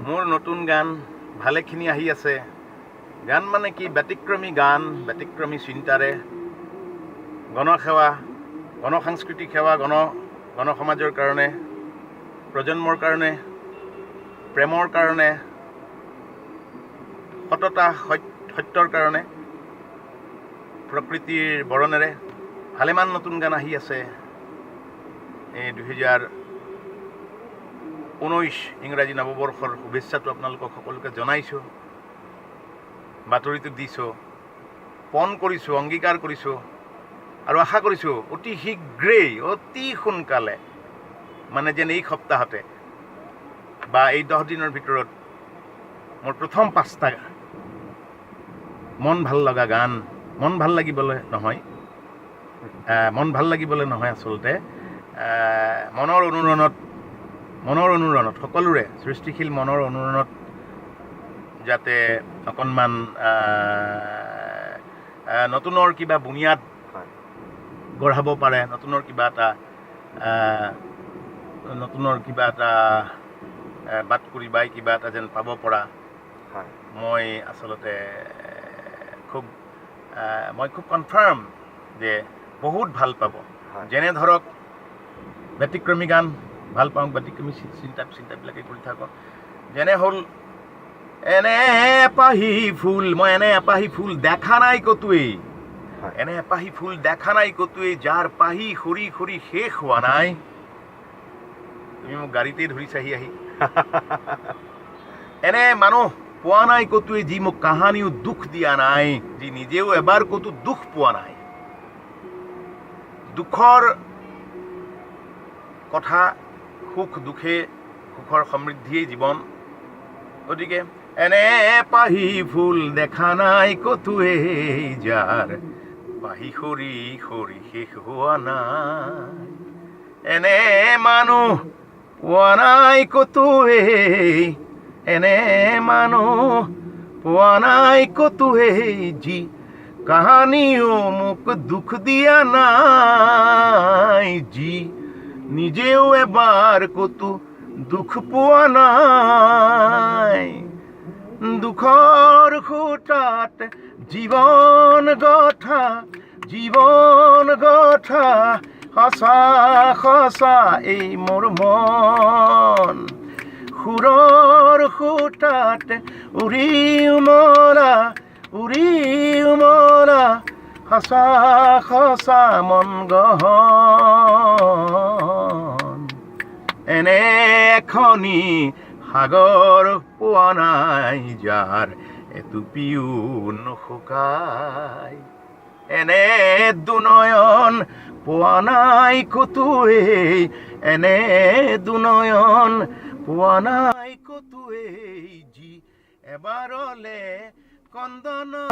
মোৰ নতুন গান ভালেখিনি আহি আছে। গান মানে কি, ব্যতিক্ৰমী গান, ব্যতিক্ৰমী চিন্তাৰে গণসেৱা, গণসাংস্কৃতিক সেৱা, গণসমাজৰ কাৰণে, প্ৰজন্মৰ কাৰণে, প্ৰেমৰ কাৰণে, সততা সত্যৰ কাৰণে, প্ৰকৃতিৰ বৰণেৰে ভালেমান নতুন গান আহি আছে। এই 2019 ইংৰাজী নৱবৰ্ষৰ শুভেচ্ছাটো আপোনালোকক সকলোকে জনাইছোঁ, বাতৰিটো দিছোঁ, পণ কৰিছোঁ, অংগীকাৰ কৰিছোঁ আৰু আশা কৰিছোঁ অতি শীঘ্ৰেই, অতি সোনকালে, মানে যেন এই সপ্তাহতে বা এই 10 দিনৰ ভিতৰত মোৰ প্ৰথম 5টা মন ভাল লগা গান, মন ভাল লাগিবলৈ নহয় আচলতে, মনৰ অনুৰণত সকলোৰে সৃষ্টিশীল মনৰ অনুৰণত যাতে অকণমান নতুনৰ কিবা বুনিয়াদ গঢ়াব পাৰে, নতুনৰ কিবা এটা বাট কৰি বাই কিবা এটা যেন পাব পৰা, মই আচলতে খুব কনফাৰ্ম যে বহুত ভাল পাব। যেনে ধৰক ব্যতিক্ৰমী গান ভাল পাওঁ, ব্যতিক্ৰমী চিন্তাবিলাকে কৰি থাকক। যেনে হ'ল এনে এপাহি ফুল, মই এনে এপাহি ফুল দেখা নাই কতোৱেই, এনে এপাহি ফুল দেখা নাই কতোৱেই, যাৰ পাহি সৰি সৰি শেষ হোৱা নাই। তুমি মোক গাড়ীতেই ধৰিছাহি আহি। এনে মানুহ পোৱা নাই কতোৱেই, যি মোক কাহানিও দুখ দিয়া নাই, যি নিজেও এবাৰ কতো দুখ পোৱা নাই। দুখৰ কথা, সুখ দুখে, সুখৰ সমৃদ্ধিয়েই জীৱন। গতিকে এনে পাহি ফুল দেখা নাই কতোৱেই, যাৰ পাহি সৰি সৰি শেষ হোৱা নাই। এনে মানুহ পোৱা নাই কতোৱেই, এনে মানুহ পোৱা নাই কতোৱেই, যি কাহানিও মোক দুখ দিয়া নাই, যি নিজেও এবাৰ কতো দুখ পোৱা নাই। দুখৰ খুঁটাত জীৱন গঠা, সঁচা সঁচা এই মোৰ মন। সুৰৰ খুঁটাত উৰি উমৰা, সঁচা সঁচা মন গহন। এনে এখনি সাগৰ পোৱা নাই, যাৰ এটুপিও নুশুকাই। এনে দুনয়ন পোৱা নাই কতোৱেই, এনে দুনয়ন পোৱা নাই কতোৱেই, যি এবাৰলে কন্দনা